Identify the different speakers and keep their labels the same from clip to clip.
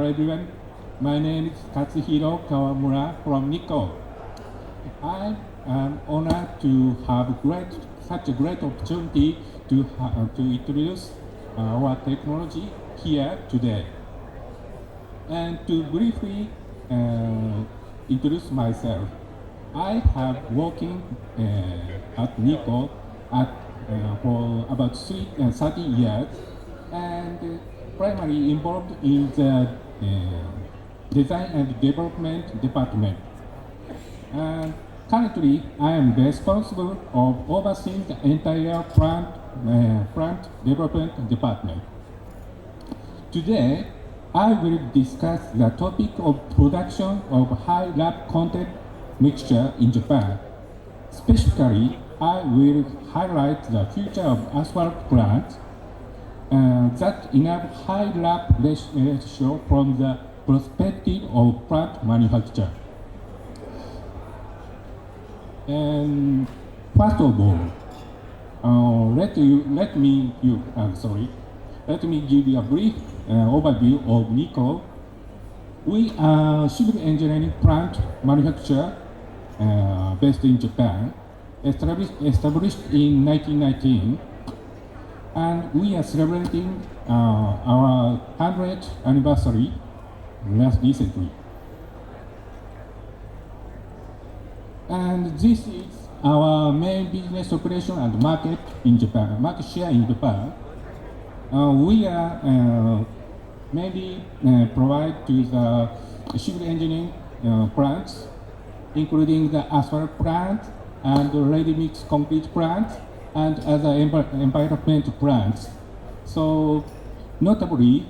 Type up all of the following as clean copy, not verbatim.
Speaker 1: everyone. My name is Katsuhiro Kawamura from Nikko. I am honored to have such a great opportunity to introduce our technology here today. And to briefly introduce myself, I have working at Nikko for about 30 years and primarily involved in the design and development department. And currently, I am responsible of overseeing the entire plant development department. Today, I will discuss the topic of production of high lab content mixture in Japan. Specifically, I will highlight the future of asphalt plants that enable high lab ratio from the perspective of plant manufacture. And first of all, let me give you a brief overview of Nikko. We are civil engineering plant manufacturer based in Japan, established in 1919, and we are celebrating our 100th anniversary recently. And this is our main business operation and market share in Japan. We are mainly provide to the civil engineering plants, including the asphalt plant and ready-mix concrete plant and other environment plants. So notably,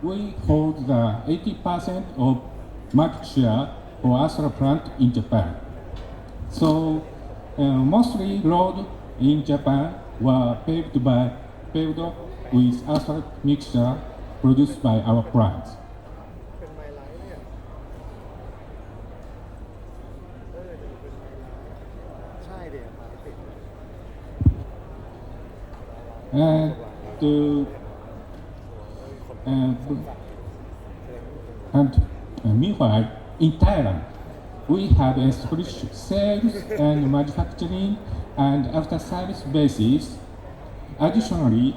Speaker 1: we hold the 80% of market share for asphalt plant in Japan. So mostly roads in Japan were paved with asphalt mixture produced by our plants. Meanwhile, in Thailand, we have established sales and manufacturing and after-service bases. Additionally,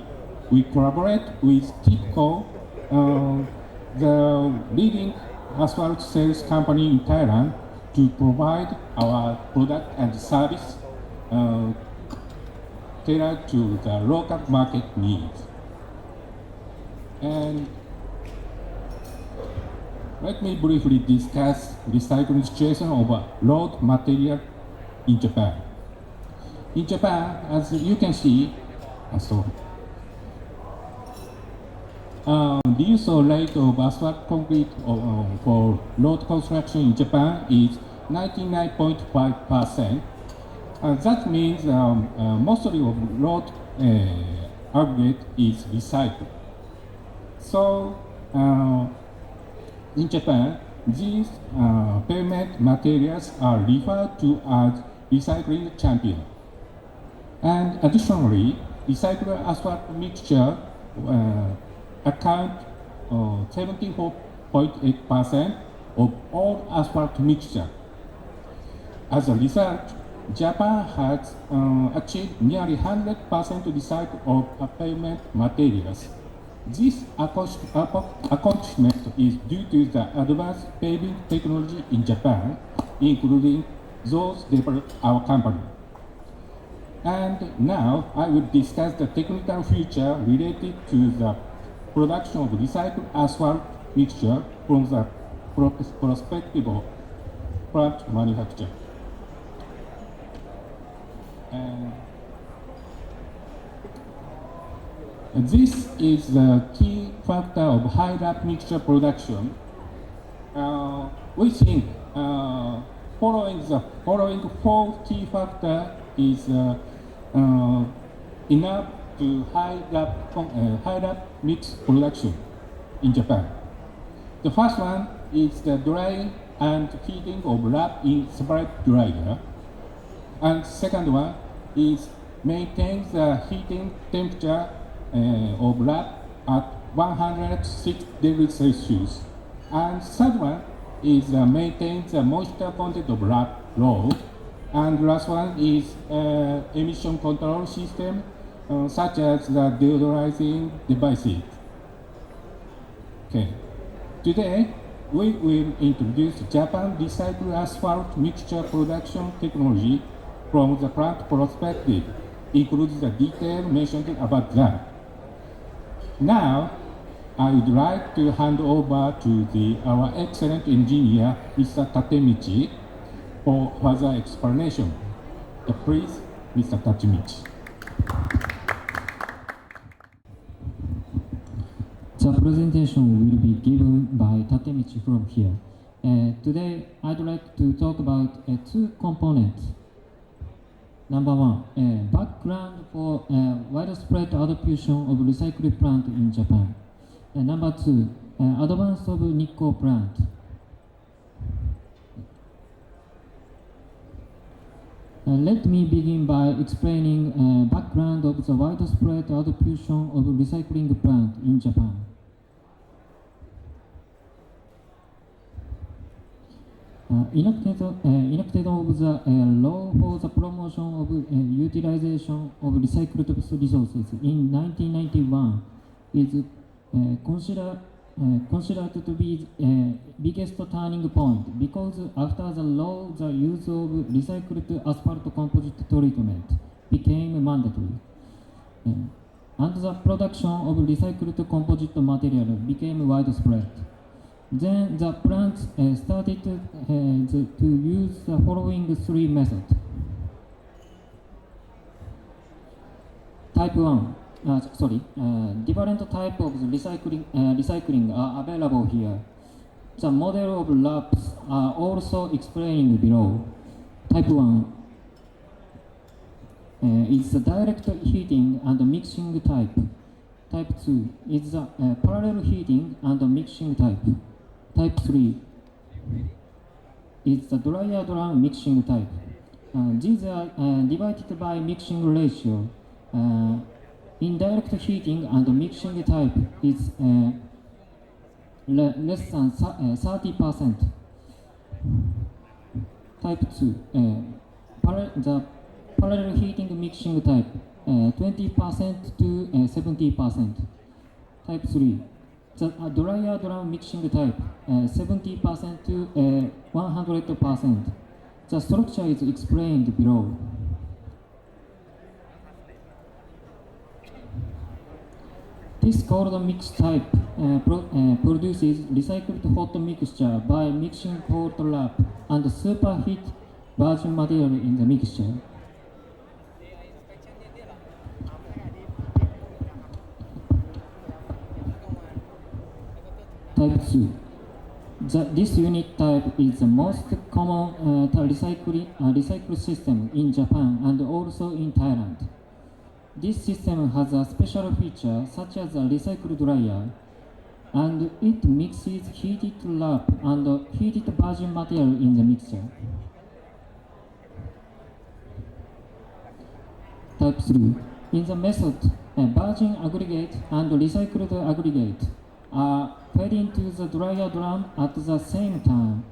Speaker 1: we collaborate with Tipco, the leading asphalt sales company in Thailand, to provide our product and service tailored to the local market needs. And let me briefly discuss recycling situation of road material in Japan. In Japan, as you can see, the use rate of asphalt concrete for road construction in Japan is 99.5%. That means mostly of road aggregate is recycled. So in Japan, these pavement materials are referred to as recycling champion. And additionally, recycled asphalt mixture account 74.8% of all asphalt mixture. As a result, Japan has achieved nearly 100% recycle of pavement materials. This accomplishment is due to the advanced paving technology in Japan, including those developed our company. And now I will discuss the technical feature related to the production of recycled asphalt mixture from the perspective of plant manufacture. This is the key factor of high lab mixture production. We think following four key factors is enough to high lab mix production in Japan. The first one is the drying and heating of lab in separate dryer. And second one is maintain the heating temperature of lab at 106 degrees Celsius. And third one is maintain the moisture content of lap low. And last one is emission control system, such as the deodorizing devices. Okay. Today, we will introduce Japan recycled asphalt mixture production technology from the plant perspective, including the detail mentioned about that. Now, I would like to hand over to our excellent engineer, Mr. Takemichi, for further explanation. Please, Mr. Takemichi.
Speaker 2: The presentation will be given by Takemichi from here. Today, I'd like to talk about two components. Number one, background for widespread adoption of recycling plant in Japan. Number two, advance of Nikko plant. Let me begin by explaining background of the widespread adoption of recycling plant in Japan. Enacted of the law for the promotion of utilization of recycled resources in 1991 is considered to be biggest turning point because after the law, the use of recycled asphalt composite treatment became mandatory, and the production of recycled composite material became widespread. Then the plants started to use the following three methods. Type 1. Different type of recycling are available here. The model of laps are also explained below. Type 1 is the direct heating and mixing type. Type 2 is the parallel heating and mixing type. Type 3 is the dryer drum mixing type. These are divided by mixing ratio. Indirect heating and mixing type is less than 30%. Type 2, the parallel heating mixing type, 20% to 70%. Type 3, the dryer drum mixing type, 70% to 100%. The structure is explained below. This cold mix type produces recycled hot mixture by mixing cold lap and superheat virgin material in the mixture. Type 2. This unit type is the most common recycle system in Japan and also in Thailand. This system has a special feature such as a recycled dryer, and it mixes heated lap and heated virgin material in the mixture. Type 3. In the method, virgin aggregate and recycled aggregate are fed into the dryer drum at the same time,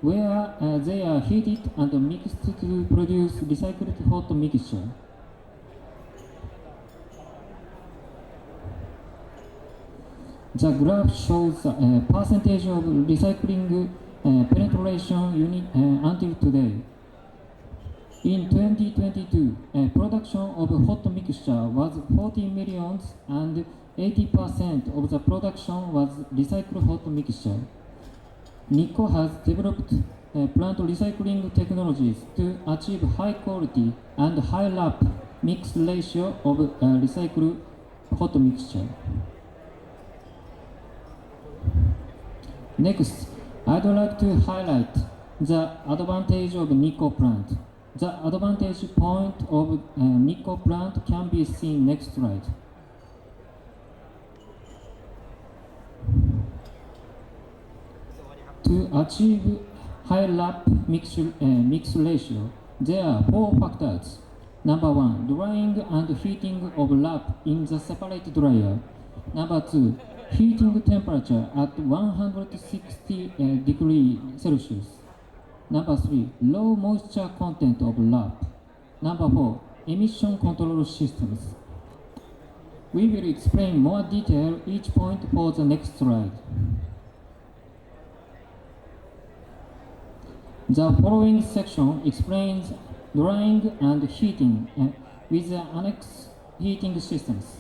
Speaker 2: where they are heated and mixed to produce recycled hot mixture. The graph shows the percentage of recycling penetration unit until today. In 2022, production of hot mixture was 40 million and 80% of the production was recycled hot mixture. Nikko has developed plant recycling technologies to achieve high quality and high lap mix ratio of recycled hot mixture. Next, I'd like to highlight the advantage of Nikko plant. The advantage point of Nikko plant can be seen next slide. To achieve high lap mix ratio, there are four factors. Number one, drying and heating of lap in the separate dryer. Number two, heating temperature at 160 degrees Celsius. Number 3, low moisture content of lab. Number 4, emission control systems. We will explain more detail each point for the next slide. The following section explains drying and heating with the annex heating systems.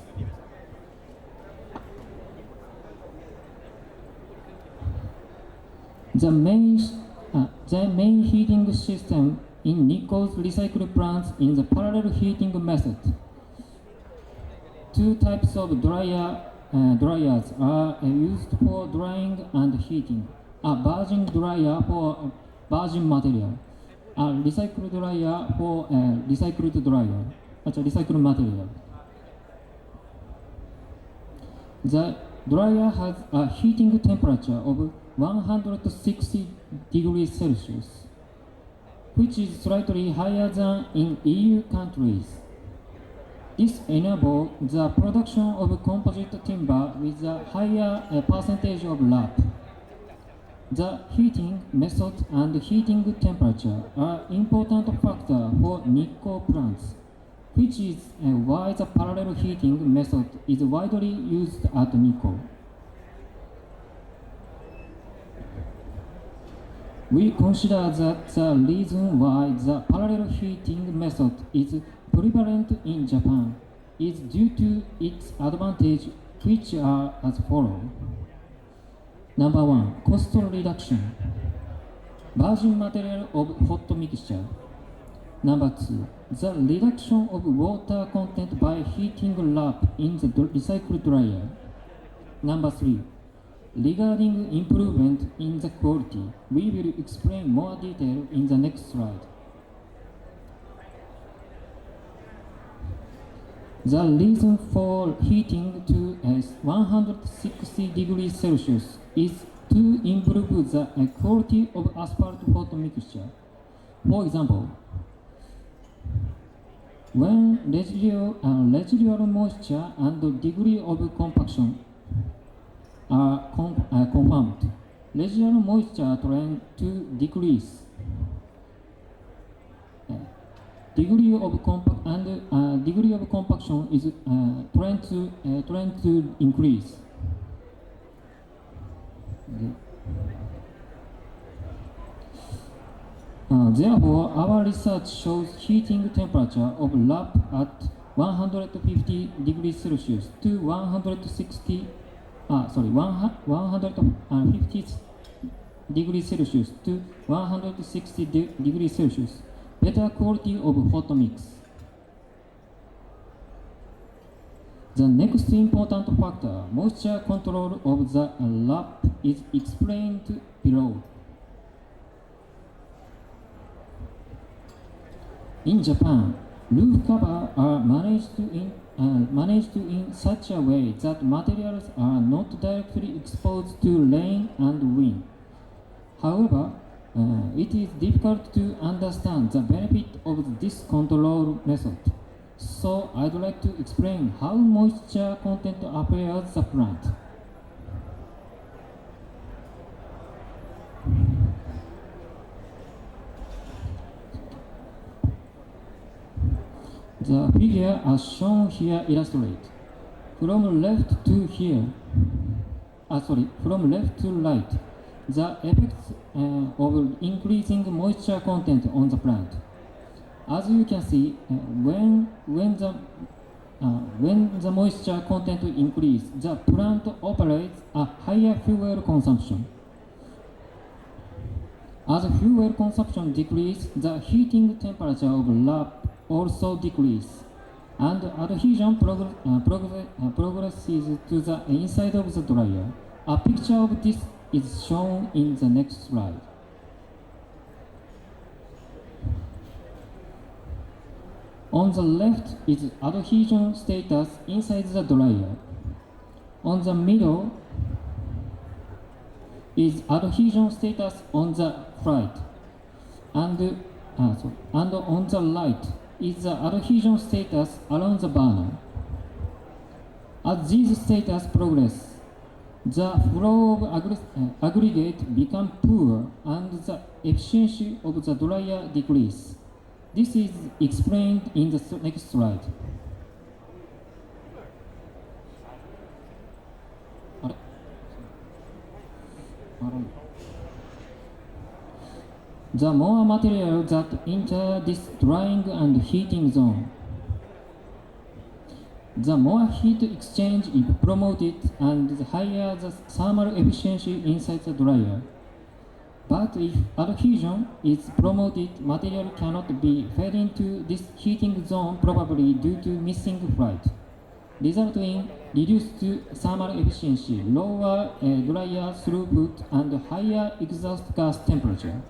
Speaker 2: The main heating system in Nikko's recycled plants is the parallel heating method. Two types of dryers are used for drying and heating. A virgin dryer for virgin material. A recycled dryer for recycled material. The dryer has a heating temperature of 160 degrees Celsius, which is slightly higher than in EU countries. This enables the production of composite timber with a higher percentage of lap. The heating method and heating temperature are important factors for Nikko plants, which is why the parallel heating method is widely used at Nikko. We consider that the reason why the parallel heating method is prevalent in Japan is due to its advantages, which are as follows. Number 1, cost reduction. Virgin material of hot mixture. Number 2, the reduction of water content by heating lap in the recycled dryer. Number 3, regarding improvement in the quality, we will explain more detail in the next slide. The reason for heating to 160 degrees Celsius is to improve the quality of asphalt hot mixture. For example, when residual moisture and degree of compaction are confirmed, residual moisture trend to decrease. Degree of compaction is trend to increase. Therefore, our research shows heating temperature of lap at 150 degrees Celsius to 150 degrees Celsius to 160 degrees Celsius. Better quality of hot mix. The next important factor, moisture control of the lap, is explained below. In Japan, roof covers are managed in such a way that materials are not directly exposed to rain and wind. However, it is difficult to understand the benefit of this control method. So I'd like to explain how moisture content affects the plant. The figure as shown here illustrates from left to right the effects of increasing moisture content on the plant. As you can see, when the moisture content increases, the plant operates a higher fuel consumption. As fuel consumption decreases, the heating temperature of lap also decreases, and adhesion progresses to the inside of the dryer. A picture of this is shown in the next slide. On the left is adhesion status inside the dryer. On the middle is adhesion status on the right, and on the right is the adhesion status around the burner. As these status progress, the flow of aggregate become poor and the efficiency of the dryer decrease. This is explained in the next slide. あれ The more material that enter this drying and heating zone, the more heat exchange is promoted and the higher the thermal efficiency inside the dryer. But if adhesion is promoted, material cannot be fed into this heating zone, probably due to missing flight, resulting in reduced thermal efficiency, lower dryer throughput, and higher exhaust gas temperature.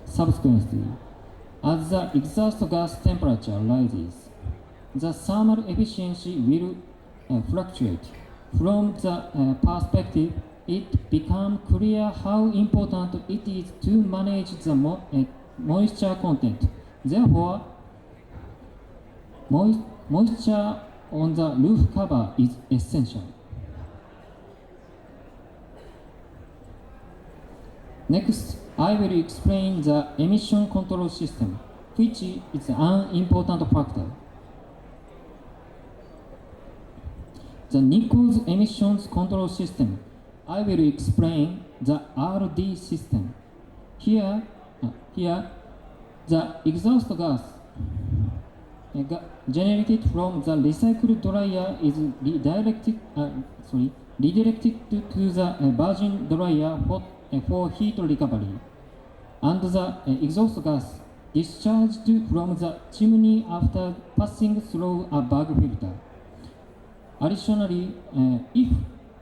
Speaker 2: Subsequently, as the exhaust gas temperature rises, the thermal efficiency will fluctuate. From the perspective, it becomes clear how important it is to manage the moisture content. Therefore, moisture on the roof cover is essential. Next, I will explain the emission control system, which is an important factor. The Nikko's emissions control system. I will explain the RD system. Here, the exhaust gas generated from the recycled dryer is redirected to the virgin dryer for heat recovery, and the exhaust gas discharged from the chimney after passing through a bag filter. Additionally, if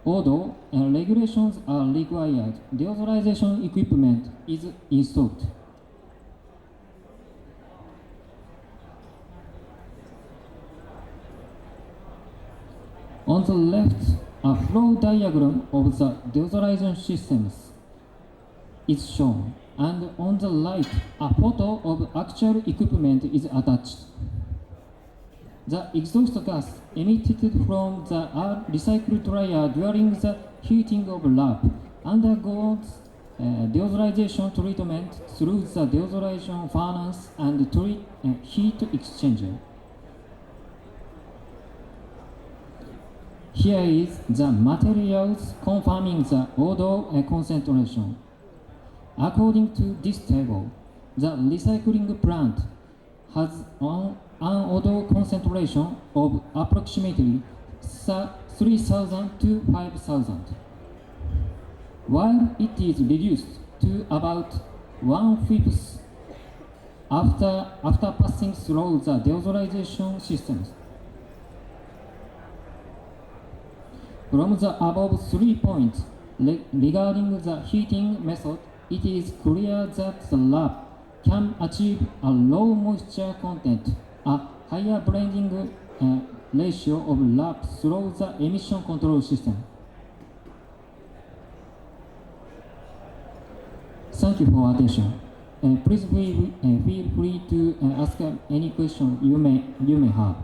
Speaker 2: odor regulations are required, deodorization equipment is installed. On the left, a flow diagram of the deodorization systems is shown, and on the right, a photo of actual equipment is attached. The exhaust gas emitted from the recycled dryer during the heating of lap undergoes deodorization treatment through the deodorization furnace and heat exchanger. Here is the materials confirming the odor concentration. According to this table, the recycling plant has an odor concentration of approximately 3,000 to 5,000, while it is reduced to about 1/5 after passing through the deodorization systems. From the above 3 points regarding the heating method, it is clear that the lab can achieve a low moisture content, a higher blending ratio of lab through the emission control system. Thank you for attention. Please feel free to ask any question you may have.